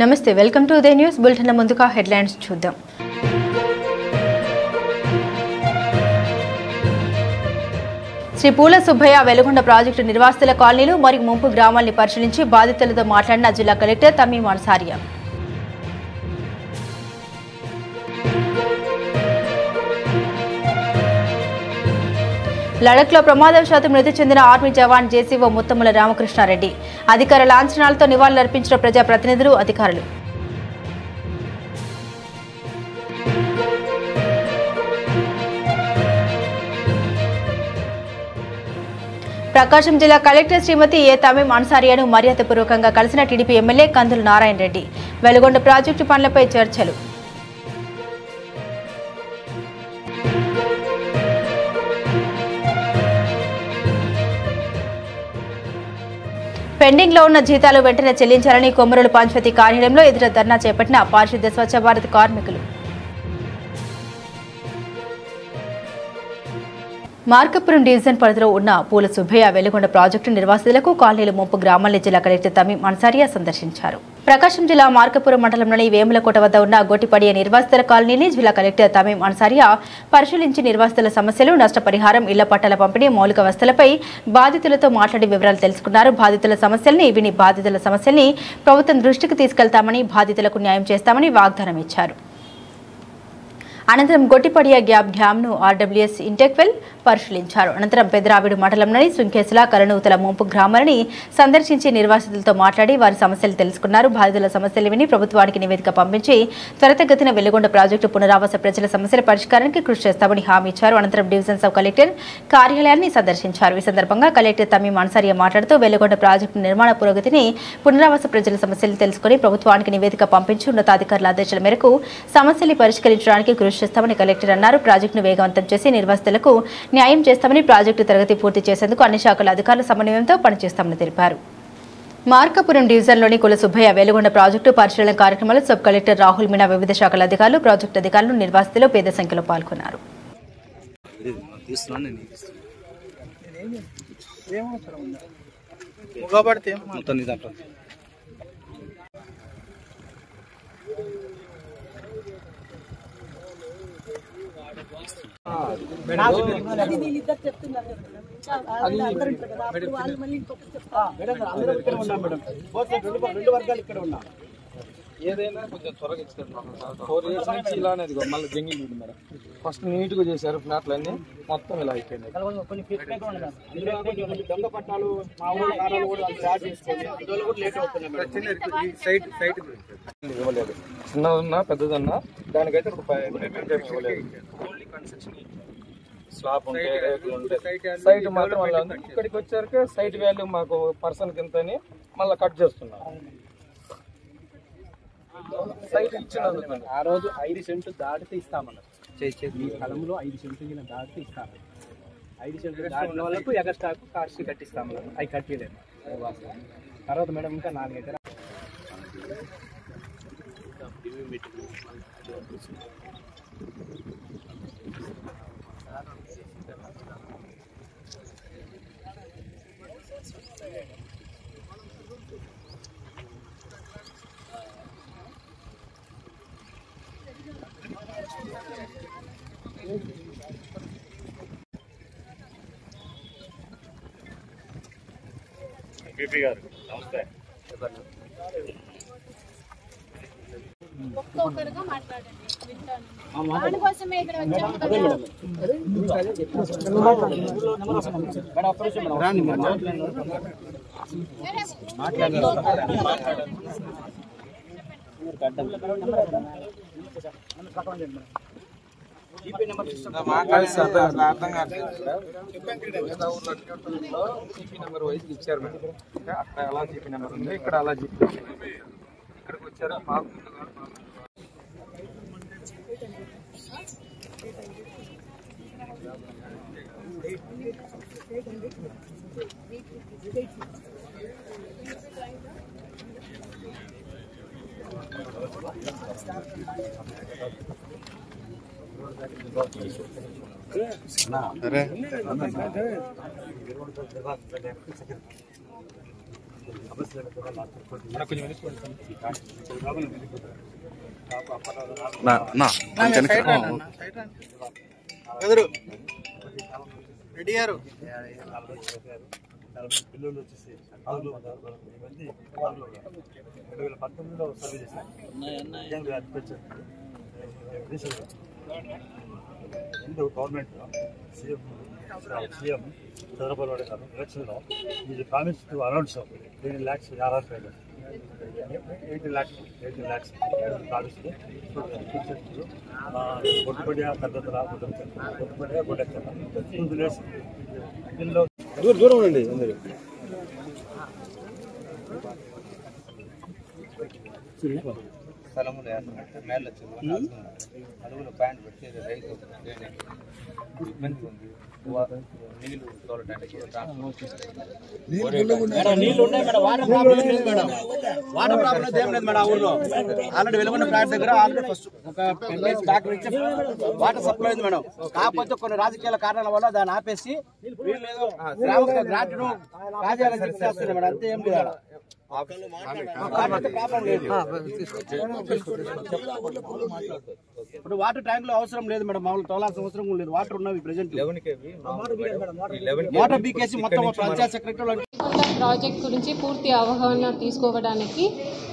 నమస్తే welcome to Udaya news bulletin ముందుగా headlines చూద్దాం. శ్రీ పూల సుబ్బయ్య వెలుగొండ ప్రాజెక్టు నిర్వాసితుల కాలనీలు మరియు ముంపు గ్రామాల్ని పరిశీలించి బాధితులతో మాట్లాడిన జిల్లా కలెక్టర్ తమీం అన్సారియా. లడఖ్లో ప్రమాదవశాత్తు మృతి చెందిన ఆర్మీ జవాన్ జేసీఓ ముత్తముల రామకృష్ణారెడ్డి అధికార లాంఛనాలతో నివాళులర్పించిన ప్రజాప్రతినిధులు, అధికారులు. ప్రకాశం జిల్లా కలెక్టర్ శ్రీమతి ఏ తమీం అన్సారియాను మర్యాదపూర్వకంగా కలిసిన టీడీపీ ఎమ్మెల్యే కందుల నారాయణ రెడ్డి. వెలుగొండ ప్రాజెక్టు పనులపై చర్చలు. పెండింగ్ లో ఉన్న జీతాలు వెంటనే చెల్లించాలని కొమరూలు పంచాయతీ కార్యాలయంలో ఎదుట ధర్నా చేపట్టిన పారిశుద్ధ్య స్వచ్ఛ భారత్ కార్మికులు. మార్కాపురం డివిజన్ పరిధిలో ఉన్న పూల సుబ్బయ్య వెలుగొండ ప్రాజెక్టు నిర్వాసితులకు కాలనీలు ముంపు గ్రామాల్ని జిల్లా కలెక్టర్ తమీం అన్సారియా సందర్శించారు. ప్రకాశం జిల్లా మార్కాపురం మండలంలోని వేములకోట వద్ద ఉన్న గోటిపడియ నిర్వాసితుల కాలనీని జిల్లా కలెక్టర్ తమీం అన్సారియా పరిశీలించి నిర్వాసితుల సమస్యలు, నష్టపరిహారం, ఇళ్ల పట్టాల పంపిణీ, మౌలిక వసతులపై బాధితులతో మాట్లాడి వివరాలు తెలుసుకున్నారు. బాధితుల సమస్యల్ని ప్రభుత్వం దృష్టికి తీసుకెళ్తామని, బాధితులకు న్యాయం చేస్తామని వాగ్దానం ఇచ్చారు. అనంతరం గొట్టిపడియ డ్యాంను ఆర్డబ్ల్యూఎస్ ఇంటెక్వెల్ పరిశీలించారు. అనంతరం పెదరావిడు మండలంలోని సుంకేసుల, కరణూతల ముంపు గ్రామాలని సందర్శించి నిర్వాసితులతో మాట్లాడి వారి సమస్యలు తెలుసుకున్నారు. బాధితుల సమస్యలు విని ప్రభుత్వానికి నివేదిక పంపించి త్వరితగతిన వెలుగొండ ప్రాజెక్టు పునరావాస ప్రజల సమస్యల పరిష్కారానికి కృషి చేస్తామని హామీ ఇచ్చారు. అనంతరం డివిజన్ సబ్ కలెక్టర్ కార్యాలయాన్ని సందర్శించారు. ఈ సందర్భంగా కలెక్టర్ తమీం అన్సారియా మాట్లాడుతూ వెలుగొండ ప్రాజెక్టు నిర్మాణ పురోగతిని, పునరావాస ప్రజల సమస్యలు తెలుసుకుని ప్రభుత్వానికి నివేదిక పంపించి ఉన్నతాధికారుల ఆదేశాల మేరకు సమస్యలు పరిష్కరించడానికి కృషి చేస్తామని కలెక్టర్ అన్నారు. ప్రాజెక్టును వేగవంతం చేసి నిర్వాసితులకు న్యాయం చేస్తామని, ప్రాజెక్టు తరగతి పూర్తి చేసేందుకు అన్ని శాఖల అధికారుల సమన్వయంతో పనిచేస్తామని తెలిపారు. మార్కాపురం డివిజన్లోని కుల సుబ్బయ్య వెలుగొండ ప్రాజెక్టు పరిశీలన కార్యక్రమంలో సబ్ కలెక్టర్ రాహుల్ మీనా, వివిధ శాఖల అధికారులు, ప్రాజెక్టు అధికారులు, నిర్వాసితులు పెద్ద సంఖ్యలో పాల్గొన్నారు. ఏదైనా కొంచెం త్వరగా ఇచ్చారు. 4 years నుంచి ఇలానే మళ్ళీ జంగిల్ మేడం. ఫస్ట్ నీట్ గా చేశారు ఫ్లాట్లు అన్ని, మొత్తం ఇలా అయిపోయింది. దొంగ పట్టాలు మా ఊళ్ళో కారాలు కూడా స్టార్ట్ చేసుకొని లేట్ అవుతున్నాయి. ఇవ్వలేదు, చిన్నదన్నా పెద్దదన్నా దానికైతే ఇవ్వలేదు. ఓన్లీ కన్స్ట్రక్షన్ స్లాబ్ ఉంటే సైట్ మాత్రం ఇక్కడికి వచ్చాక సైట్ వాల్యూ మాకు పర్సన్ కింద మళ్ళీ కట్ చేస్తున్నాం. సైట్ ఇచ్చిన ఆ రోజు 5 సెంట్లు దాటితే ఇస్తామన్నారు. ఈ స్థలంలో 5 సెంట్లు దాటితే ఇస్తాము. 5 సెంట్లు దాటిన వాళ్ళకు ఎగస్ట్రాకు కార్డ్స్ కట్టిస్తామన్నారు. అవి కట్టలేదు. తర్వాత మేడం ఇంకా 4 ఎకరాలు నమస్తే. ఒక్కొక్కరుగా మాట్లాడండి, వింటాను. దానికోసమే ఇక్కడ వచ్చాము కదా. అర్థం కాదు. జీపీ నెంబర్ వైజ్ ఇచ్చారు మేడం. అక్కడ అలా జీపీ నెంబర్ ఉంది, ఇక్కడ అలా జీపీ. ఇక్కడికి వచ్చారు మాకు अरे పిల్లలు వచ్చేసి 2019లో సర్వే చేశారు. గవర్నమెంట్ సీఎం చంద్రబాబు నాయుడు గారు ఎలక్షన్లో ఈ promise to announce 18 lakhs RR 18 lakhs promise కొట్టుబడియా పెద్దతరా కొట్టుబడియా గొడ్డెచ్చరా దీనిలో దూరం ఉండండి అందరూ. స్థలములు వేస్తున్నట్టు మేళ్ళ అడుగులు ప్యాంట్ పెట్టి రైతు ఇబ్బంది ఉంది. నీళ్లు తోలటానికి నీళ్లు ఉన్నాయి మేడం. వాటర్ ప్రాబ్లం లేదు మేడం. వాటర్ ప్రాబ్లం ఏం లేదు మేడం. ఊర్లో ఆల్రెడీ వెలుగున్న ఫ్లాట్ దగ్గర ఆల్రెడీ ఫస్ట్ ఒక 10 days బ్యాక్ నుంచి వాటర్ సప్లై ఉంది మేడం. కాకపోతే కొన్ని రాజకీయాల కారణాల వల్ల దాన్ని ఆపేసి వీళ్ళు ఏదో గ్రాంట్ ను రాజాలని చేస్తున్నారు మేడం. అంతే ఏం లేదు. ఇప్పుడు వాటర్ ట్యాంక్ లో అవసరం లేదు మేడం. మామూలు తోలాల్సిన అవసరం లేదు. వాటర్ ఉన్నవి ప్రెసెంట్ వాటర్ బీకేసి మొత్తం పంచాయత్ సెక్రటరీ ప్రాజెక్ట్ గురించి పూర్తి అవగాహన తీసుకోవడానికి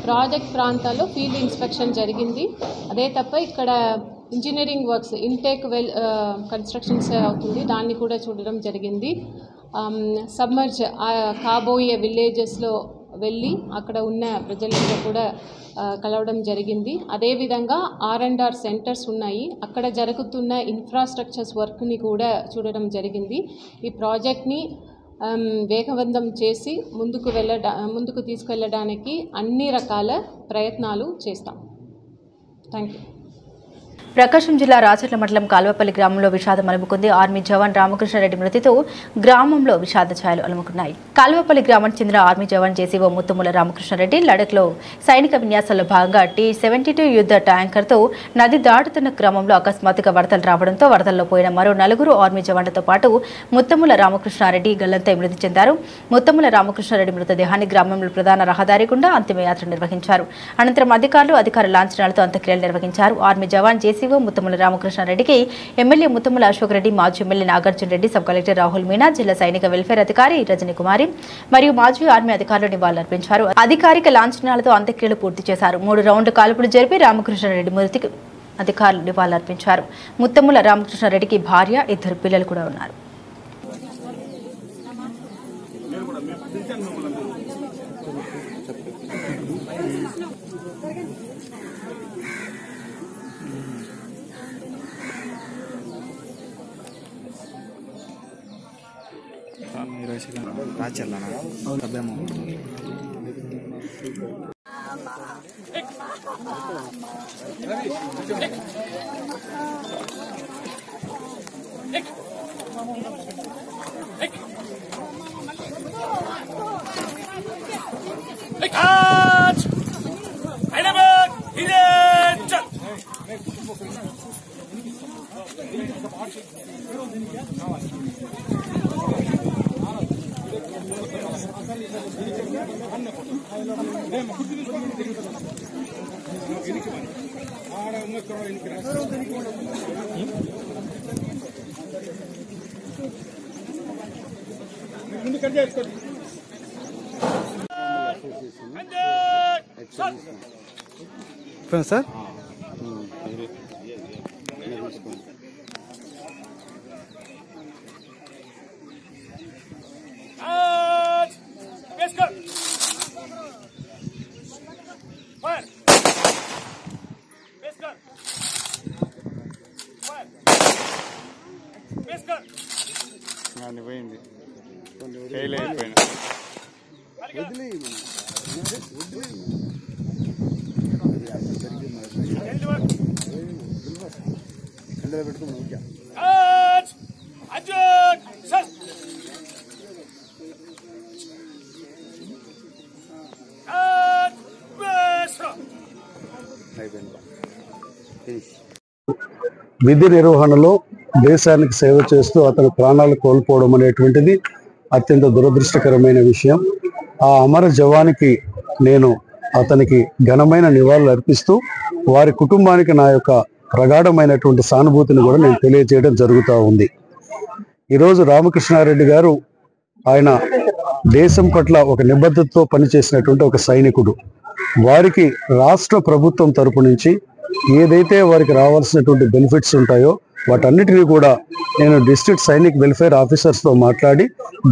ప్రాజెక్ట్ ప్రాంతాల్లో ఫీల్డ్ ఇన్స్పెక్షన్ జరిగింది. అదే తప్ప ఇక్కడ engineering works intake well constructions అవుతుంది, దాన్ని కూడా చూడడం జరిగింది. సబ్మర్జ్ కాబోయే విలేజెస్లో వెళ్ళి అక్కడ ఉన్న ప్రజలతో కూడా కలవడం జరిగింది. అదేవిధంగా R&R సెంటర్స్ ఉన్నాయి, అక్కడ జరుగుతున్న ఇన్ఫ్రాస్ట్రక్చర్స్ వర్క్ని కూడా చూడడం జరిగింది. ఈ ప్రాజెక్ట్ని వేగవంతం చేసి ముందుకు తీసుకెళ్ళడానికి అన్ని రకాల ప్రయత్నాలు చేస్తాం. Thank you. ప్రకాశం జిల్లా రాచర్ల మండలం కాల్వపల్లి గ్రామంలో విషాదం అలుముకుంది. ఆర్మీ జవాన్ రామకృష్ణారెడ్డి మృతితో గ్రామంలో విషాద ఛాయలు అలుముకున్నాయి. కాల్వపల్లి గ్రామానికి చెందిన ఆర్మీ జవాన్ జేసీఓ ముత్తుముల రామకృష్ణారెడ్డి లడఖ్లో సైనిక విన్యాసాల్లో భాగంగా T-72 యుద్ధ ట్యాంకర్తో నది దాటుతున్న క్రమంలో అకస్మాత్తుగా వరదలు రావడంతో వరదల్లో పోయిన మరో 4 ఆర్మీ జవాన్లతో పాటు ముత్తుముల రామకృష్ణారెడ్డి గల్లంతై మృతి చెందారు. ముత్తుముల రామకృష్ణారెడ్డి మృతదేహాన్ని గ్రామంలో ప్రధాన రహదారి గుండా అంతిమయాత్ర నిర్వహించారు. అనంతరం అధికార లాంఛనాలతో అంత్యక్రియలు నిర్వహించారు. ఆర్మీ జవాన్ జేసీఓ ముత్తుముల రామకృష్ణారెడ్డికి ఎమ్మెల్యే ముత్తుముల అశోక్ రెడ్డి, మాజీ MLA Nagarjuna Reddy, sub collector Rahul Meena, జిల్లా సైనిక వెల్ఫేర్ అధికారి రజనీకుమారి మరియు మాజీ ఆర్మీ అధికారులు నివాళులర్పించారు. అధికారిక లాంఛనాలతో అంత్యక్రియలు పూర్తి చేశారు. 3 రౌండ్ల కాల్పులు జరిపి రామకృష్ణారెడ్డి మృతికి అధికారులు నివాళులర్పించారు. ముత్తుముల రామకృష్ణారెడ్డికి భార్య, 2 పిల్లలు కూడా ఉన్నారు. సార్ పోయింది విధి నిర్వహణలో దేశానికి సేవ చేస్తూ అతను ప్రాణాలు కోల్పోవడం అనేటువంటిది అత్యంత దురదృష్టకరమైన విషయం. ఆ అమర జవానికి నేను అతనికి ఘనమైన నివాళులు అర్పిస్తూ వారి కుటుంబానికి నా యొక్క ప్రగాఢమైనటువంటి సానుభూతిని కూడా నేను తెలియజేయడం జరుగుతూ ఉంది. ఈరోజు రామకృష్ణారెడ్డి గారు ఆయన దేశం పట్ల ఒక నిబద్ధతతో పనిచేసినటువంటి ఒక సైనికుడు. వారికి రాష్ట్ర ప్రభుత్వం తరపు నుంచి ఏదైతే వారికి రావాల్సినటువంటి బెనిఫిట్స్ ఉంటాయో వాటన్నిటినీ కూడా నేను డిస్ట్రిక్ట్ సైనిక్ వెల్ఫేర్ ఆఫీసర్స్తో మాట్లాడి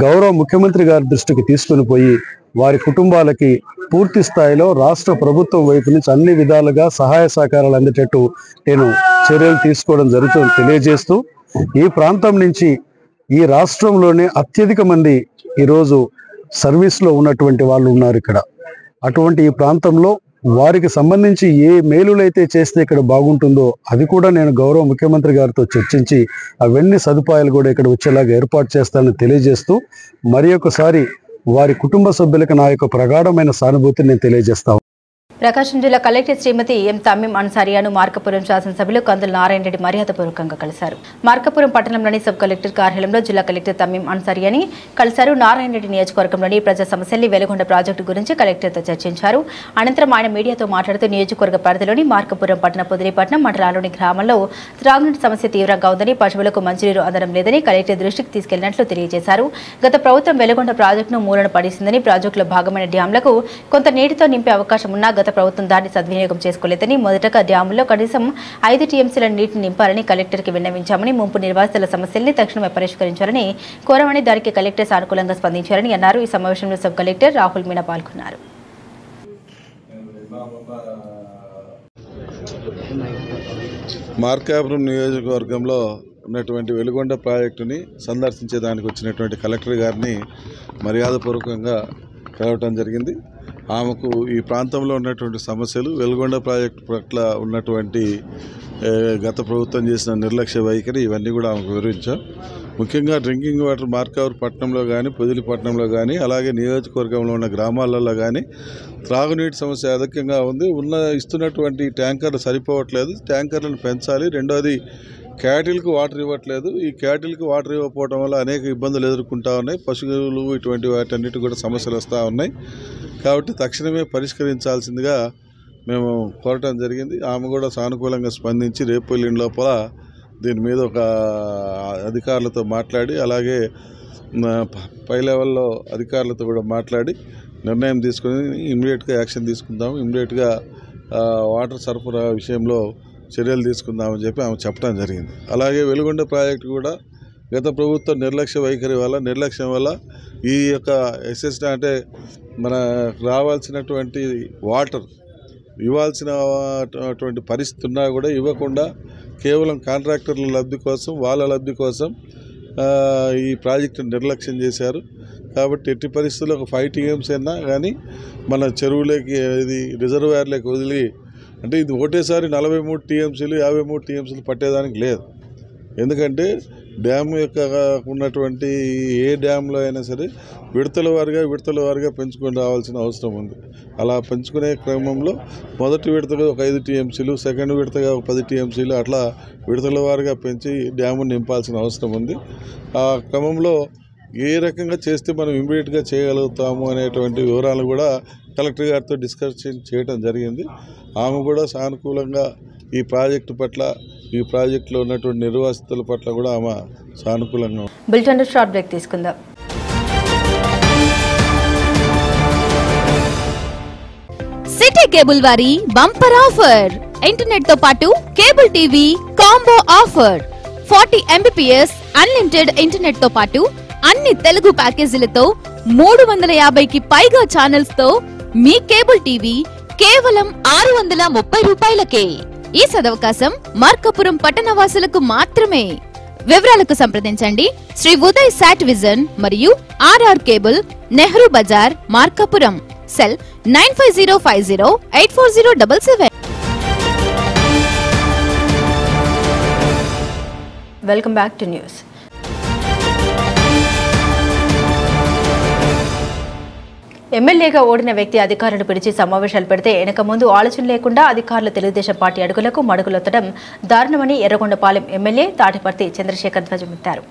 గౌరవ ముఖ్యమంత్రి గారి దృష్టికి తీసుకుని పోయి వారి కుటుంబాలకి పూర్తి స్థాయిలో రాష్ట్ర ప్రభుత్వం వైపు నుంచి అన్ని విధాలుగా సహాయ సహకారాలు అందేటట్టు నేను చర్యలు తీసుకోవడం జరుగుతుంది తెలియజేస్తూ, ఈ ప్రాంతం నుంచి ఈ రాష్ట్రంలోనే అత్యధిక మంది ఈరోజు సర్వీస్లో ఉన్నటువంటి వాళ్ళు ఉన్నారు ఇక్కడ. అటువంటి ఈ ప్రాంతంలో వారికి సంబంధించి ఏ మేలులైతే చేస్తే ఇక్కడ బాగుంటుందో అది కూడా నేను గౌరవ ముఖ్యమంత్రి గారితో చర్చించి అవన్నీ సదుపాయాలు కూడా ఇక్కడ వచ్చేలాగా ఏర్పాటు చేస్తానని తెలియజేస్తూ, మరి ఒకసారి వారి కుటుంబ సభ్యులకు నా యొక్క ప్రగాఢమైన సానుభూతిని నేను తెలియజేస్తాను. ప్రకాశం జిల్లా కలెక్టర్ శ్రీమతి ఎం తమీం అన్సారియాను మార్కాపురం శాసనసభ్యులు కందుల నారాయణ రెడ్డి మర్యాదపూర్వకంగా కలిశారు. మార్కాపురం పట్టణంలోని సబ్ కలెక్టర్ కార్యాలయంలో జిల్లా కలెక్టర్ తమీం అన్సారియాని కలిశారు. నారాయణ రెడ్డి నియోజకవర్గంలోని ప్రజా సమస్యల్ని వెలుగొండ ప్రాజెక్టు గురించి కలెక్టర్తో చర్చించారు. అనంతరం ఆయన మీడియాతో మాట్లాడుతూ నియోజకవర్గ పరిధిలోని మార్కాపురం పట్టణ పొదిలిపట్నం మండలాల్లోని గ్రామాల్లో త్రాగునీటి సమస్య తీవ్రంగా ఉందని, పశువులకు మంచినీరు అందడం లేదని కలెక్టర్ దృష్టికి తీసుకెళ్లినట్లు తెలియజేశారు. గత ప్రభుత్వం వెలుగొండ ప్రాజెక్టును మూలన పడేసిందని, ప్రాజెక్టులో భాగమైన డ్యాంలకు కొంత నీటితో నింపే అవకాశం ఉన్నా గత ప్రభుత్వం దాన్ని సద్వినియోగం చేసుకోలేదని, మొదటగా డ్యాముల్లో కనీసం 5 టీఎంసీల నీటిని నింపాలని కలెక్టర్కి విన్నవించామని, ముంపు నిర్వాసితుల సమస్యల్ని తక్షణమే పరిష్కరించాలని కోరమని, దానికి కలెక్టర్ సానుకూలంగా స్పందించారని అన్నారు. ఈ సమావేశంలో సబ్ కలెక్టర్ రాహుల్ మీనా పాల్గొన్నారు. మార్కాపురం నియోజకవర్గంలో ఉన్నటువంటి వెలుగొండ ప్రాజెక్టుని సందర్శించేదానికి వచ్చినటువంటి కలెక్టర్ గారిని మర్యాదపూర్వకంగా కలవటం జరిగింది. ఆమెకు ఈ ప్రాంతంలో ఉన్నటువంటి సమస్యలు, వెలుగొండ ప్రాజెక్టు పట్ల ఉన్నటువంటి గత ప్రభుత్వం చేసిన నిర్లక్ష్య వైఖరి ఇవన్నీ కూడా ఆమెకు వివరించాం. ముఖ్యంగా డ్రింకింగ్ వాటర్ మార్కాపురం పట్టణంలో కానీ, పొదిలిపట్నంలో కానీ, అలాగే నియోజకవర్గంలో ఉన్న గ్రామాలలో కానీ త్రాగునీటి సమస్య అధికంగా ఉంది. ఇస్తున్నటువంటి ట్యాంకర్లు సరిపోవట్లేదు, ట్యాంకర్లను పెంచాలి. రెండోది క్యాటిల్కి వాటర్ ఇవ్వట్లేదు. ఈ క్యాటిల్కి వాటర్ ఇవ్వకపోవడం వల్ల అనేక ఇబ్బందులు ఎదుర్కొంటూ ఉన్నాయి. పశువులు ఇటువంటి వాటన్నిటి కూడా సమస్యలు వస్తూ ఉన్నాయి. కాబట్టి తక్షణమే పరిష్కరించాల్సిందిగా మేము కోరటం జరిగింది. ఆమె కూడా సానుకూలంగా స్పందించి రేపు ఎల్లుండి లోపల దీని మీద ఒక అధికారులతో మాట్లాడి, అలాగే పై లెవెల్లో అధికారులతో కూడా మాట్లాడి నిర్ణయం తీసుకుని ఇమ్మీడియట్గా యాక్షన్ తీసుకుందాము, ఇమ్మీడియట్గా వాటర్ సరఫరా విషయంలో చర్యలు తీసుకుందామని చెప్పి ఆమె చెప్పడం జరిగింది. అలాగే వెలుగొండ ప్రాజెక్టు కూడా గత ప్రభుత్వం నిర్లక్ష్య వైఖరి వల్ల, నిర్లక్ష్యం వల్ల ఈ యొక్క ఎస్ఎస్టీ అంటే మన రావాల్సినటువంటి వాటర్ ఇవ్వాల్సినటువంటి పరిస్థితి ఉన్నా కూడా ఇవ్వకుండా కేవలం కాంట్రాక్టర్ల లబ్ధి కోసం, వాళ్ళ లబ్ధి కోసం ఈ ప్రాజెక్టును నిర్లక్ష్యం చేశారు. కాబట్టి ఎట్టి పరిస్థితుల్లో ఒక 5 టీఎంసీ అయినా కానీ మన చెరువులకి, ఇది రిజర్వాయర్లోకి వదిలి, అంటే ఇది ఒకటేసారి 43 టీఎంసీలు 53 టీఎంసీలు పట్టేదానికి లేదు. ఎందుకంటే డ్యామ్ యొక్క ఉన్నటువంటి ఏ డ్యాంలో అయినా సరే విడతల వారిగా పెంచుకొని రావాల్సిన అవసరం ఉంది. అలా పెంచుకునే క్రమంలో మొదటి విడతగా ఒక 5 టీఎంసీలు, సెకండ్ విడతగా ఒక 10 టీఎంసీలు అట్లా విడతల వారిగా పెంచి డ్యామును నింపాల్సిన అవసరం ఉంది. ఆ క్రమంలో ఏ రకంగా చేస్తే మనం ఇమ్మీడియట్గా చేయగలుగుతాము అనేటువంటి వివరాలు కూడా కలెక్టర్ గారితో డిస్కషన్ చేయడం జరిగింది. ఆమె కూడా సానుకూలంగా ఈ ప్రాజెక్టు పట్ల, ఈ ప్రాజెక్టులో ఉన్నటువంటి నిర్వాసితుల పట్ల కూడా ఆమె సానుకూలంగా. బులెటిన్ షార్ట్ బ్రేక్ తీసుకుందాం. సిటీ కేబుల్ వారి బంపర్ ఆఫర్, ఇంటర్నెట్ తో పాటు cable TV combo offer. 40 Mbps unlimited internet తో పాటు అన్ని తెలుగు ప్యాకేజీలతో 350కి పైగా ఛానల్స్ తో మీ కేబుల్ టీవీ కేవలం 630 రూపాయలకే. ఈ సదవకాశం మార్కాపురం పట్టణవాసులకు మాత్రమే. వివరాలకు సంప్రదించండి శ్రీ ఉదయ్ సాట్ విజన్ మరియు RR Cable, Nehru Bazaar, Markapuram. Cell 9505084077. Welcome back to news. ఎమ్మెల్యేగా ఓడిన వ్యక్తి అధికారులను పిలిచి సమావేశాలు పెడితే వెనక ముందు ఆలోచన లేకుండా అధికారులు తెలుగుదేశం పార్టీ అడుగులకు మడుగులొత్తడం దారుణమని ఎర్రగొండపాలెం ఎమ్మెల్యే తాటిపర్తి చంద్రశేఖర్ ధ్వజమెత్తారు.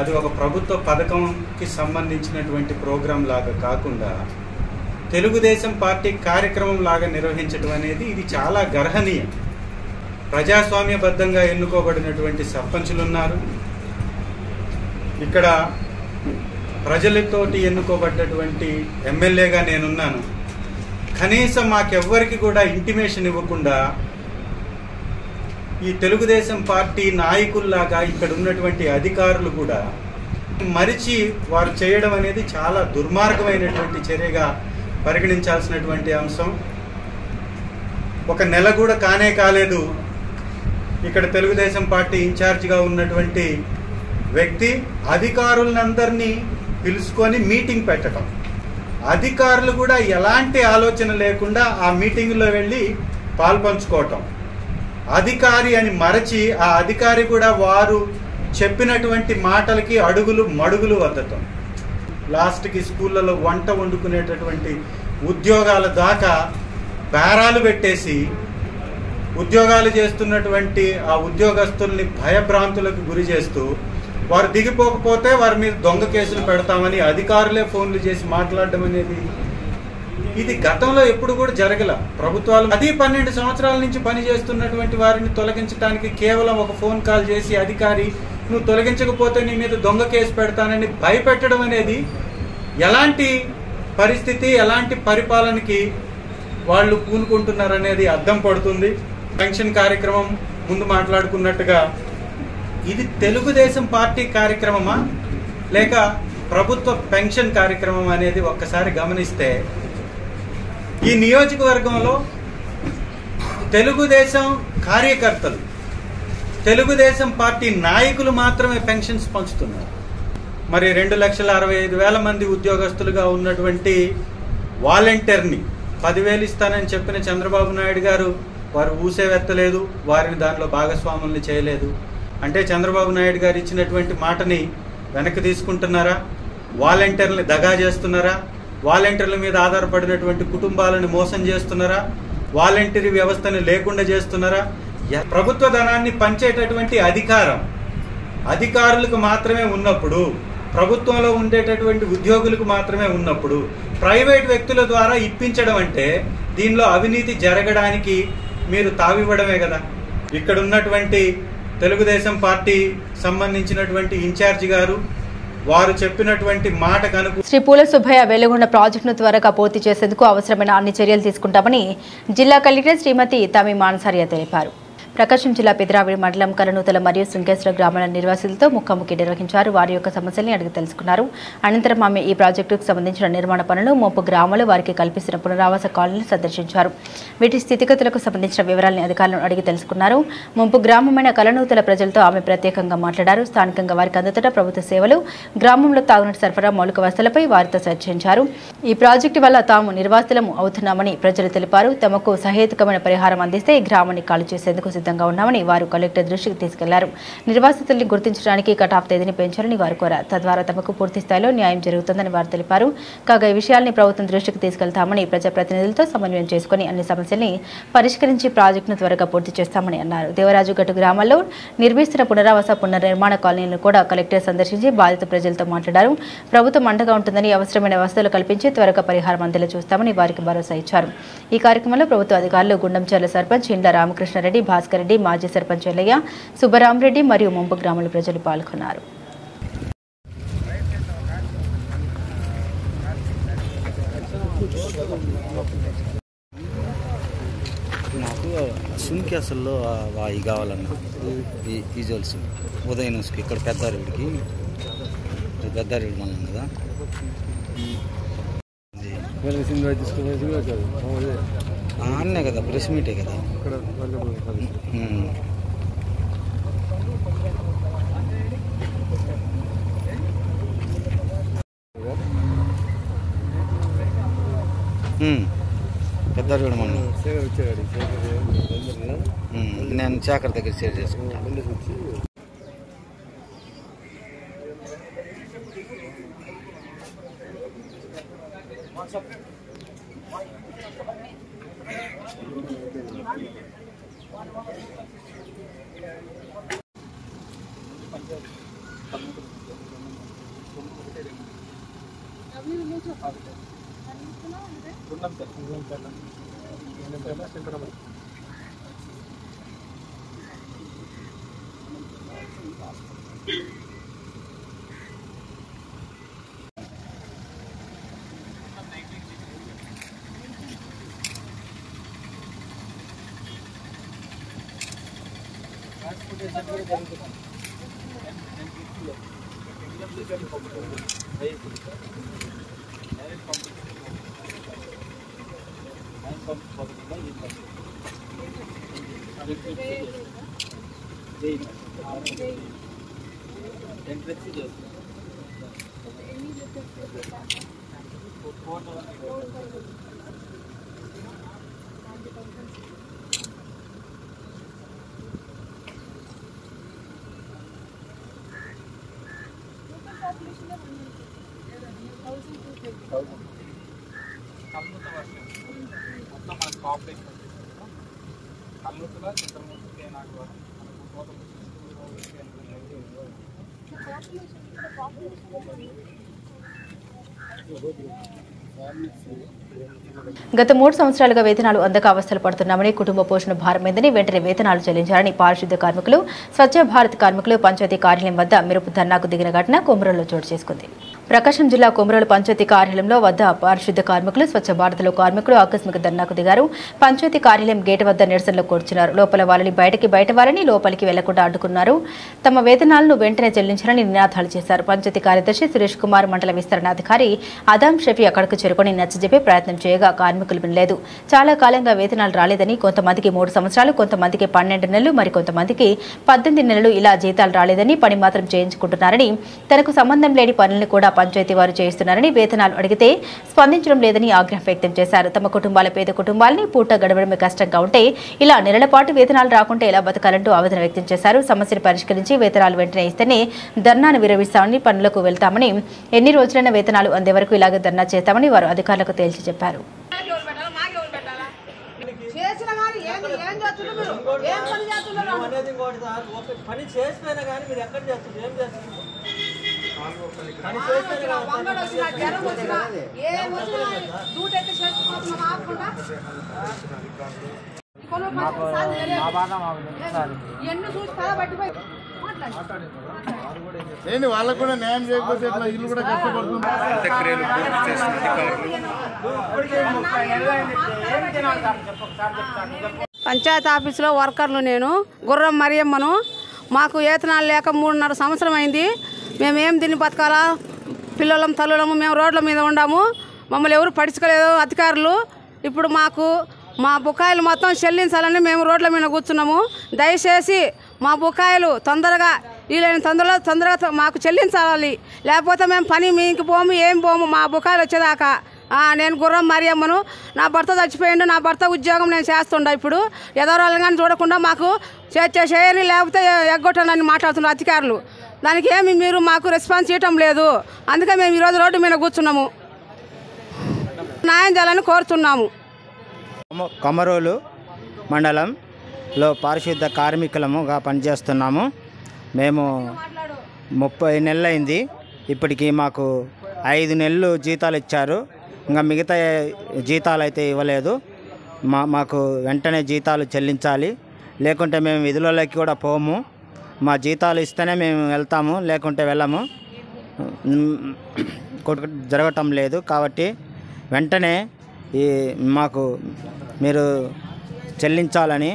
అది ఒక ప్రభుత్వ పథకంకి సంబంధించినటువంటి ప్రోగ్రాం లాగా కాకుండా తెలుగుదేశం పార్టీ కార్యక్రమం లాగా నిర్వహించడం అనేది ఇది చాలా గర్హనీయం. ప్రజాస్వామ్యబద్ధంగా ఎన్నుకోబడినటువంటి సర్పంచులు ఉన్నారు, ఇక్కడ ప్రజలతోటి ఎన్నుకోబడ్డటువంటి ఎమ్మెల్యేగా నేనున్నాను. కనీసం మాకెవ్వరికి కూడా ఇంటిమేషన్ ఇవ్వకుండా ఈ తెలుగుదేశం పార్టీ నాయకుల్లాగా ఇక్కడ ఉన్నటువంటి అధికారులు కూడా మరిచి వారు చేయడం అనేది చాలా దుర్మార్గమైనటువంటి చర్యగా పరిగణించాల్సినటువంటి అంశం. ఒక నెల కూడా కాలేదు ఇక్కడ తెలుగుదేశం పార్టీ ఇన్ఛార్జిగా ఉన్నటువంటి వ్యక్తి అధికారులందరినీ పిలుచుకొని మీటింగ్ పెట్టడం, అధికారులు కూడా ఎలాంటి ఆలోచన లేకుండా ఆ మీటింగ్లో వెళ్ళి పాల్పంచుకోవటం, అధికారి అని మరచి ఆ అధికారి కూడా వారు చెప్పినటువంటి మాటలకి అడుగులు మడుగులు వద్దటం, లాస్ట్కి స్కూళ్ళలో వంట వండుకునేటటువంటి ఉద్యోగాల దాకా బేరాలు పెట్టేసి ఉద్యోగాలు చేస్తున్నటువంటి ఆ ఉద్యోగస్తుల్ని భయభ్రాంతులకు గురి చేస్తూ వారు దిగిపోకపోతే వారి మీద దొంగ కేసులు పెడతామని అధికారులే ఫోన్లు చేసి మాట్లాడడం అనేది ఇది గతంలో ఎప్పుడు కూడా జరగల. ప్రభుత్వాలు 10-12 సంవత్సరాల నుంచి పనిచేస్తున్నటువంటి వారిని తొలగించడానికి కేవలం ఒక ఫోన్ కాల్ చేసి అధికారి నువ్వు తొలగించకపోతే నీ మీద దొంగ కేసు పెడతానని భయపెట్టడం అనేది ఎలాంటి పరిస్థితి, ఎలాంటి పరిపాలనకి వాళ్ళు పూనుకుంటున్నారనేది అర్థం పడుతుంది. పెన్షన్ కార్యక్రమం ముందు మాట్లాడుకున్నట్టుగా ఇది తెలుగుదేశం పార్టీ కార్యక్రమమా లేక ప్రభుత్వ పెన్షన్ కార్యక్రమం అనేది ఒక్కసారి గమనిస్తే ఈ నియోజకవర్గంలో తెలుగుదేశం కార్యకర్తలు, తెలుగుదేశం పార్టీ నాయకులు మాత్రమే పెన్షన్స్ పంచుతున్నారు. మరి 2,65,000 మంది ఉద్యోగస్తులుగా ఉన్నటువంటి వాలంటీర్ని 10,000 ఇస్తానని చెప్పిన చంద్రబాబు నాయుడు గారు వారు ఊసేవెత్తలేదు, వారిని దానిలో భాగస్వాముల్ని చేయలేదు. అంటే చంద్రబాబు నాయుడు గారు ఇచ్చినటువంటి మాటని వెనక్కి తీసుకుంటున్నారా? వాలంటీర్లని దగా చేస్తున్నారా? వాలంటీర్ల మీద ఆధారపడినటువంటి కుటుంబాలను మోసం చేస్తున్నారా? వాలంటీర్ వ్యవస్థని లేకుండా చేస్తున్నారా? ప్రభుత్వ ధనాన్ని పంచేటటువంటి అధికారం అధికారులకు మాత్రమే ఉన్నప్పుడు, ప్రభుత్వంలో ఉండేటటువంటి ఉద్యోగులకు మాత్రమే ఉన్నప్పుడు ప్రైవేట్ వ్యక్తుల ద్వారా ఇప్పించడం అంటే దీనిలో అవినీతి జరగడానికి మీరు తావివ్వడమే కదా. ఇక్కడ ఉన్నటువంటి తెలుగుదేశం పార్టీ సంబంధించినటువంటి ఇన్ఛార్జి గారు వారు చెప్పినటువంటి మాట కనుక శ్రీ పూల సుబ్బయ్య వెలుగొండ ప్రాజెక్టును త్వరగా పూర్తి చేసేందుకు అవసరమైన అన్ని చర్యలు తీసుకుంటామని జిల్లా కలెక్టర్ శ్రీమతి తమి మాన్సారియా తెలిపారు. ప్రకాశం జిల్లా పెదరావిడి మండలం కలనూతల మరియు సుంకేశ్వర గ్రామాల నిర్వాసితులతో ముఖాముఖి నిర్వహించారు. వారి యొక్క సమస్యల్ని అడిగి తెలుసుకున్నారు. అనంతరం ఆమె ఈ ప్రాజెక్టుకు సంబంధించిన నిర్మాణ పనులు, ముంపు గ్రామాలు, వారికి కల్పిస్తున్న పునరావాస కాలనీలు సందర్శించారు. వీటి స్థితిగతులకు సంబంధించిన వివరాలను అధికారులను అడిగి తెలుసుకున్నారు. ముంపు గ్రామమైన కలనూతల ప్రజలతో ఆమె ప్రత్యేకంగా మాట్లాడారు. స్థానికంగా వారికి అందుతున్న ప్రభుత్వ సేవలు, గ్రామంలో తాగునీటి సరఫరా, మౌలిక వసతులపై వారితో చర్చించారు. ఈ ప్రాజెక్టు వల్ల తాము నిర్వాసితులం అవుతున్నామని ప్రజలు తెలిపారు. తమకు సహేతుకమైన పరిహారం అందిస్తే ఈ గ్రామాన్ని ఖాళీ చేసేందుకు సిద్ధంగా ఉన్నామని వారు కలెక్టర్ దృష్టికి తీసుకెళ్లారు. నిర్వాసితుల్ని గుర్తించడానికి కట్ ఆఫ్ తేదీని పెంచాలని వారు కోరారు. తద్వారా తమకు పూర్తి స్థాయిలో న్యాయం జరుగుతుందని వారు తెలిపారు. కాగా ఈ విషయాల్ని ప్రభుత్వం దృష్టికి తీసుకెళ్తామని, ప్రజాప్రతినిధులతో సమన్వయం చేసుకుని అన్ని సమస్యల్ని పరిష్కరించి ప్రాజెక్టును త్వరగా పూర్తి చేస్తామని అన్నారు. దేవరాజుగట్టు గ్రామంలో నిర్మిస్తున్న పునరావాస, పునర్నిర్మాణ కాలనీలను కూడా కలెక్టర్ సందర్శించి బాధిత ప్రజలతో మాట్లాడారు. ప్రభుత్వం అండగా ఉంటుందని, అవసరమైన వసతులు కల్పించి త్వరగా పరిహారం అందేలా చూస్తామని వారికి భరోసా ఇచ్చారు. ఈ కార్యక్రమంలో ప్రభుత్వ అధికారులు గుండంచర్ల సర్పంచ్ ఇండ్ల రామకృష్ణారెడ్డి, భాస్కర్ రెడ్డి, మాజీ సర్పంచ్ ఎల్లయ్య, సుబ్బరామరెడ్డి మరియు ముంపు గ్రామాల ప్రజలు పాల్గొన్నారు. నాకు సుంకేసల్లో అవి కావాలన్నా ఈ జోల్స్ ఉదయం న్యూస్కి ఇక్కడ పెద్దారెడ్డికి పెద్దారెడ్డి మనం కదా అన్నే కదా ప్రెస్ మీటే కదా పెద్దారెడ్డి మనం నేను చాకర్ దగ్గర షేర్ చేసుకుంటాను. గత 3 సంవత్సరాలుగా వేతనాలు అందక అవస్థలు పడుతున్నామని, కుటుంబ పోషణ భారమైందని, వెంటనే వేతనాలు చెల్లించాలని పారిశుద్ధ్య కార్మికులు, స్వచ్ఛ భారత్ కార్మికులు పంచాయతీ కార్యాలయం వద్ద మెరుపు ధర్నాకు దిగిన ఘటన కొమరంలో చోటు చేసుకుంది. ప్రకాశం జిల్లా కొమరోలు పంచాయతీ కార్యాలయంలో వద్ద పారిశుద్ధ్య కార్మికులు, స్వచ్ఛ భారత్లో కార్మికులు ఆకస్మిక ధర్నాకు దిగారు. పంచాయతీ కార్యాలయం గేటు వద్ద నిరసనలో కూర్చున్నారు. లోపల వాళ్ళని బయట వాళ్ళని లోపలికి వెళ్లకుండా అడ్డుకున్నారు. తమ వేతనాలను వెంటనే చెల్లించాలని నినాదాలు చేశారు. పంచాయతీ కార్యదర్శి సురేష్ కుమార్, మండల విస్తరణాధికారి అదాం షఫీ అక్కడకు చేరుకుని నచ్చజెప్పే ప్రయత్నం చేయగా కార్మికులు వినలేదు. చాలా కాలంగా వేతనాలు రాలేదని, కొంతమందికి 3 సంవత్సరాలు, కొంతమందికి 12 నెలలు, మరికొంతమందికి 18 నెలలు ఇలా జీతాలు రాలేదని, పని మాత్రం చేయించుకుంటున్నారని, తనకు సంబంధం లేని పనులను కూడా పంచాయతీ వారు చేయిస్తున్నారని, వేతనాలు అడిగితే స్పందించడం లేదని ఆగ్రహం వ్యక్తం చేశారు. తమ కుటుంబాల పేద కుటుంబాలని పూట గడవడమే కష్టంగా ఉంటే ఇలా నెలల పాటు వేతనాలు రాకుంటే ఎలా బతకాలంటూ ఆవేదన వ్యక్తం చేశారు. సమస్యను పరిష్కరించి వేతనాలు వెంటనే ఇస్తేనే ధర్నాను విరమిస్తామని, పనులకు వెళ్తామని, ఎన్ని రోజులైనా వేతనాలు అందే వరకు ఇలాగే ధర్నా చేస్తామని వారు అధికారులకు తేల్చి చెప్పారు. ఏంటి వాళ్ళకు కూడా న్యాయం చేయకపోతే ఇట్లా ఇల్లు కూడా కష్టపడుతుంది. పంచాయతీ ఆఫీసులో వర్కర్లు నేను గుర్రం మరియమ్మను. మాకు వేతనాలు లేక 3.5 సంవత్సరం అయింది. మేమేం తిని బతకాలా? పిల్లలం తల్లులము మేము రోడ్ల మీద ఉండాము. మమ్మల్ని ఎవరు పట్టించుకోలేదు అధికారులు. ఇప్పుడు మాకు మా బుకాయిలు మొత్తం చెల్లించాలని మేము రోడ్ల మీద కూర్చున్నాము. దయచేసి మా బుకాయిలు తొందరగా వీలైన తొందరగా మాకు చెల్లించాలి. లేకపోతే మేము పని మీకు పోము, ఏం పోము మా బుకాయిలు వచ్చేదాకా. నేను గుర్రం మరియమ్మను. నా భర్త చచ్చిపోయిండు. నా భర్త ఉద్యోగం నేను చేస్తుండా. ఇప్పుడు ఎదరాలను కానీ చూడకుండా మాకు చేయని లేకపోతే ఎగ్గొట్టనని మాట్లాడుతున్నారు అధికారులు. దానికి ఏమి మీరు మాకు రెస్పాన్స్ చేయటం లేదు. అందుకే మేము ఈరోజు రోడ్డు మీద కూర్చున్నాము. న్యాయం చేయాలని కోరుతున్నాము. కొమరోలు మండలంలో పారిశుద్ధ కార్మికులముగా పనిచేస్తున్నాము. మేము 30 నెలలైంది. ఇప్పటికీ మాకు 5 నెలలు జీతాలు ఇచ్చారు. ఇంకా మిగతా జీతాలు అయితే ఇవ్వలేదు. మాకు వెంటనే జీతాలు చెల్లించాలి. లేకుంటే మేము విధులలోకి కూడా పోము. మా జీతాలు ఇస్తేనే మేము వెళ్తాము, లేకుంటే వెళ్ళము. జరగటం లేదు. కాబట్టి వెంటనే మాకు మీరు చెల్లించాలని.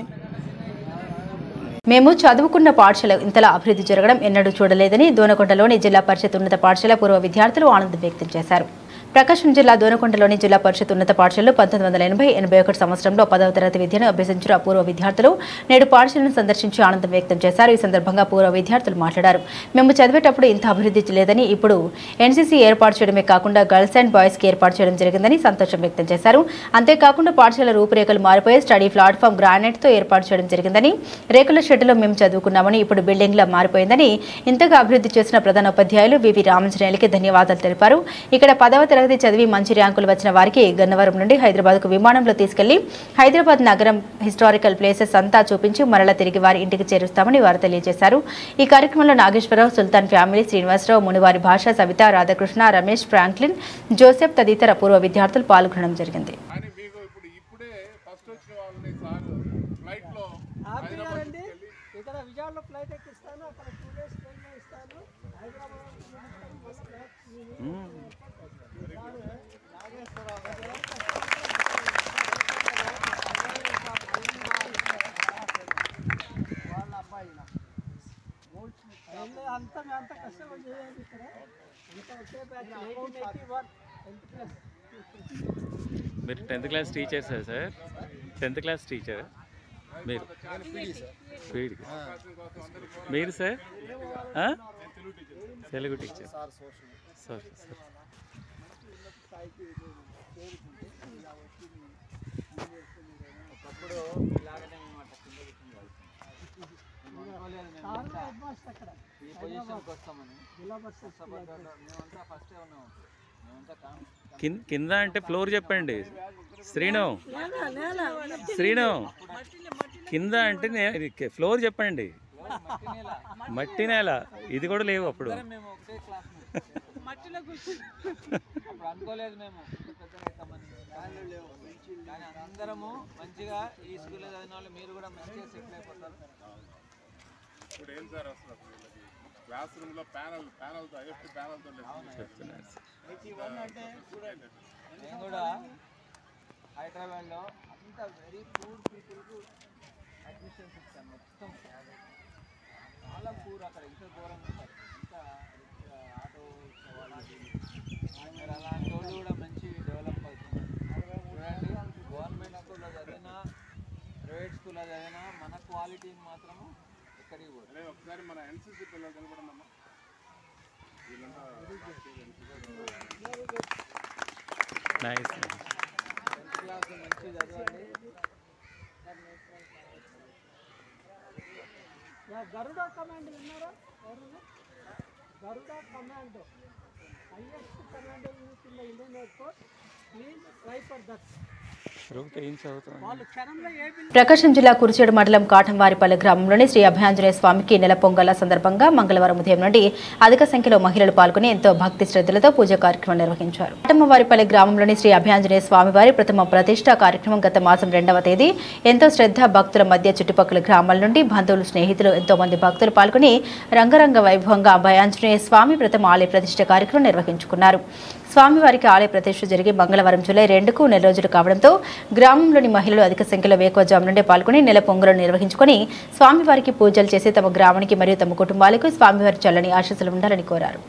మేము చదువుకున్న పాఠశాల ఇంతలా అభివృద్ధి జరగడం ఎన్నడూ చూడలేదని దోనకొండలోని జిల్లా పరిషత్ ఉన్నత పాఠశాల పూర్వ విద్యార్థులు ఆనందం వ్యక్తం చేశారు. ప్రకాశం జిల్లా దోనకొండలోని జిల్లా పరిషత్ ఉన్నత పాఠశాలలో 1980-81 సంవత్సరంలో 10వ తరగతి విద్యను అభ్యసించిన పూర్వ విద్యార్థులు నేడు పాఠశాలను సందర్శించి ఆనందం వ్యక్తం చేశారు. ఈ సందర్భంగా పూర్వ విద్యార్థులు మాట్లాడారు. మేము చదివేటప్పుడు ఇంత అభివృద్ధి లేదని, ఇప్పుడు ఎన్సీసీ ఏర్పాటు చేయడమే కాకుండా గర్ల్స్ అండ్ బాయ్స్కి ఏర్పాటు చేయడం జరిగిందని సంతోషం వ్యక్తం చేశారు. అంతేకాకుండా పాఠశాల రూపురేఖలు మారిపోయి స్టడీ ప్లాట్ఫామ్ గ్రానైట్తో ఏర్పాటు చేయడం జరిగిందని, రేకుల షెడ్డులో మేము చదువుకున్నామని ఇప్పుడు బిల్డింగ్లా మారిపోయిందని, ఇంతగా అభివృద్ధి చేసిన ప్రధాన ఉపాధ్యాయులు వివి రామంజనేయులకి ధన్యవాదాలు తెలిపారు. ఇక్కడ 10వ తరగతి చదివి మంచి ర్యాంకులు వచ్చిన వారికి గన్నవరం నుండి హైదరాబాద్కు విమానంలో తీసుకెళ్లి హైదరాబాద్ నగరం హిస్టారికల్ ప్లేసెస్ అంతా చూపించి మరలా తిరిగి వారి ఇంటికి చేరుస్తామని వారు తెలియజేశారు. ఈ కార్యక్రమంలో నాగేశ్వరరావు, సుల్తాన్ ఫ్యామిలీ, శ్రీనివాసరావు, మునివారి భాష, సవిత, రాధాకృష్ణ, రమేష్, ఫ్రాంక్లిన్, జోసెఫ్ తదితర పూర్వ విద్యార్థులు పాల్గొనడం జరిగింది. మీరు 10th class teacher sir 10th class teacher మీరు మీరు సార్ తెలుగు టీచర్ సార్ కింద అంటే ఫ్లోర్ చెప్పండి. శ్రీను కింద అంటే ఫ్లోర్ చెప్పండి. మట్టి నేల ఇది కూడా లేవు అప్పుడు. అనుకోలేదు మేము కానీ అందరము మంచిగా ఈ స్కూల్లో చదివిన వాళ్ళు మీరు కూడా మంచిగా సెటిల్ అయిపోతారు. ఇప్పుడు ఏం సార్ అసలు క్లాస్ రూమ్ లో ప్యానల్తో ఐఎఫ్టీ ప్యానల్తో అంటే చూడండి నేను కూడా హైదరాబాద్లో అంత వెరీ పూర్ పీపుల్కు అడ్మిషన్స్ ఇస్తాను. మొత్తం చాలా పూర్ అక్కడ ఇంకా ఘోరం ఉంటారు. ఇంకా ఆటో మరి అలాంటి వాళ్ళు కూడా మంచి డెవలప్ అవుతున్నారు. చూడండి గవర్నమెంట్ స్కూల్లో చదివినా ప్రైవేట్ స్కూల్లో చదివినా మన క్వాలిటీని మాత్రము ఎక్కడికి పోతుంది. ఒకసారి మన ఎన్సీసీ పిల్లలు కనపడమ్మా. నైస్ క్లాస్ మంచి చదవండి. గరుడా కమాండ్ విన్నారా? Garuda command highest command unit in the Indian air force. Please try for that. Prakasam జిల్లా కురిచేడు మండలం కాటంవారిపల్లి గ్రామంలోని శ్రీ అభయాంజనేయ స్వామికి నెల పొంగల సందర్భంగా మంగళవారం ఉదయం నుండి అధిక సంఖ్యలో మహిళలు పాల్గొని ఎంతో భక్తి శ్రద్ధలతో పూజ కార్యక్రమం నిర్వహించారు. కాటంవారిపల్లి గ్రామంలోని శ్రీ అభయాంజనేయ స్వామివారి ప్రథమ ప్రతిష్ఠా కార్యక్రమం గత మాసం 2వ తేదీ ఎంతో శ్రద్ధ భక్తుల మధ్య చుట్టుపక్కల గ్రామాల నుండి బంధువులు, స్నేహితులు ఎంతో మంది భక్తులు పాల్గొని రంగరంగ వైభవంగా అభయాంజనేయ స్వామి ప్రథమ ఆలయ ప్రతిష్ఠ కార్యక్రమం నిర్వహించుకున్నారు. స్వామివారికి ఆలయ ప్రతిష్ఠ జరిగి మంగళవారం జూలై 2కు నెల రోజులు కావడంతో గ్రామంలోని మహిళలు అధిక సంఖ్యలో వేకువజాము నుండి పాల్గొని నెల పొంగులను నిర్వహించుకుని స్వామివారికి పూజలు చేసి తమ గ్రామానికి మరియు తమ కుటుంబాలకు స్వామివారి చల్లని ఆశీస్సులు ఉండాలని కోరారు.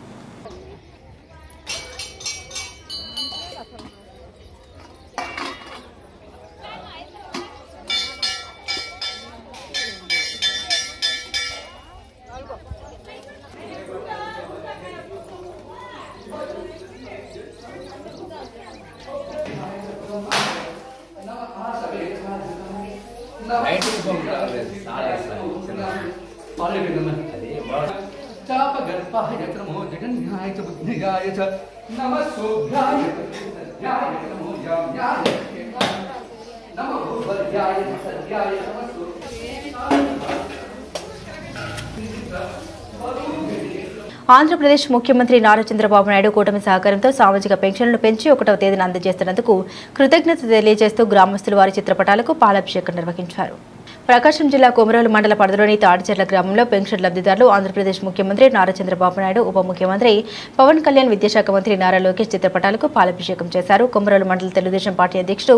ఆంధ్రప్రదేశ్ ముఖ్యమంత్రి నారా చంద్రబాబు నాయుడు కూటమి సహకారంతో సామాజిక పెన్షన్లను పెంచి 1వ తేదీన అందజేస్తున్నందుకు కృతజ్ఞత తెలియజేస్తూ గ్రామస్తులు వారి చిత్రపటాలకు పాలాభిషేకం నిర్వహించారు. ప్రకాశం జిల్లా కొమరోలు మండల పరిధిలోని తాడిచెర్ల గ్రామంలో పెన్షన్ లబ్ధిదారులు ఆంధ్రప్రదేశ్ ముఖ్యమంత్రి నారా చంద్రబాబు నాయుడు, ఉప ముఖ్యమంత్రి పవన్ కళ్యాణ్, విద్యాశాఖ మంత్రి నారా లోకేష్ చిత్రపటాలకు పాలాభిషేకం చేశారు. కొమరోలు మండల తెలుగుదేశం పార్టీ అధ్యక్షుడు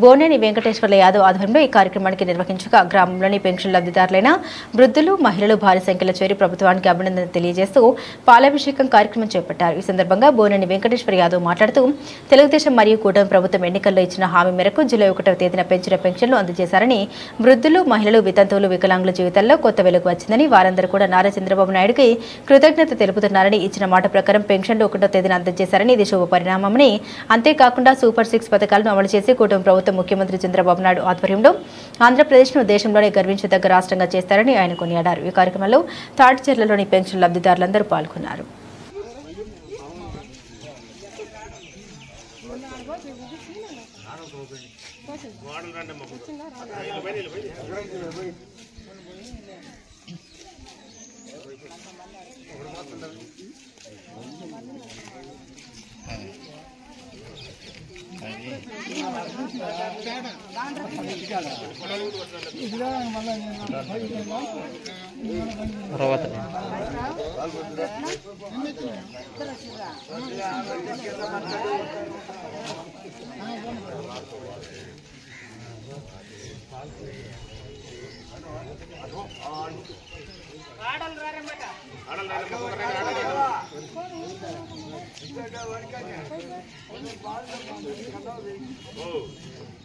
బోనేని వెంకటేశ్వర్ల యాదవ్ ఆధ్వర్యంలో ఈ కార్యక్రమానికి నిర్వహించగా గ్రామంలోని పెన్షన్ లబ్ధిదారులైన వృద్ధులు, మహిళలు భారీ సంఖ్యలో చేరి ప్రభుత్వానికి అభినందనలు తెలియజేస్తూ పాలాభిషేకం కార్యక్రమం చేపట్టారు. ఈ సందర్భంగా బోనేని వెంకటేశ్వర యాదవ్ మాట్లాడుతూ తెలుగుదేశం మరియు కూటమి ప్రభుత్వం ఎన్నికల్లో ఇచ్చిన హామీ మేరకు జూలై 1వ తేదీన పెంచిన పెన్షన్లు అందజేశారని, వృద్ధులు, మహిళలు, వితంతువులు, వికలాంగుల జీవితాల్లో కొత్త వెలుగు వచ్చిందని, వారందరూ కూడా నారా చంద్రబాబు నాయుడుకి కృతజ్ఞత తెలుపుతున్నారని, ఇచ్చిన మాట ప్రకారం పెన్షన్లు 1వ తేదీన అందజేశారని, ఇది శుభ పరిణామమని, అంతేకాకుండా సూపర్ 6 పథకాలను అమలు చేసి కూటమి ప్రభుత్వం ముఖ్యమంత్రి చంద్రబాబు నాయుడు ఆధ్వర్యంలో ఆంధ్రప్రదేశ్ను దేశంలోనే గర్వించదగ్గ రాష్ట్రంగా చేస్తారని ఆయన కొనియాడారు. ఈ కార్యక్రమంలో తాడిచెర్లలోని పెన్షన్ లబ్ధిదారులందరూ పాల్గొన్నారు.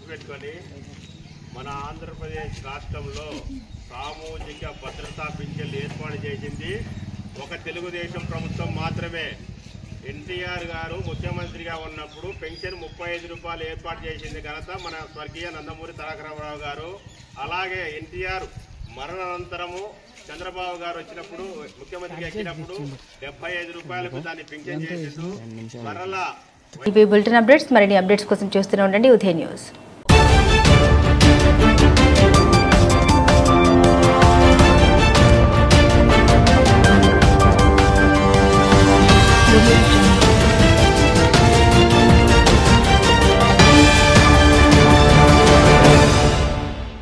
పెట్టుకొని మన ఆంధ్రప్రదేశ్ రాష్ట్రంలో సామూహిక భద్రతా పింఛన్లు ఏర్పాటు చేసింది ఒక తెలుగుదేశం ప్రభుత్వం మాత్రమే. ఎన్టీఆర్ గారు ముఖ్యమంత్రిగా ఉన్నప్పుడు పెన్షన్ 35 రూపాయలు ఏర్పాటు చేసింది ఘనత మన స్వర్గీయ నందమూరి తారక రామారావు గారు. అలాగే ఎన్టీఆర్ మరణానంతరము చంద్రబాబు గారు వచ్చినప్పుడు ముఖ్యమంత్రిగా ఎక్కినప్పుడు 75 రూపాయలకు దాన్ని పెన్షన్ చేసిండు. మరలా బులెటిన్ అప్డేట్స్ మరిన్ని అప్డేట్స్ కోసం చూస్తూనే ఉండండి ఉదయ న్యూస్.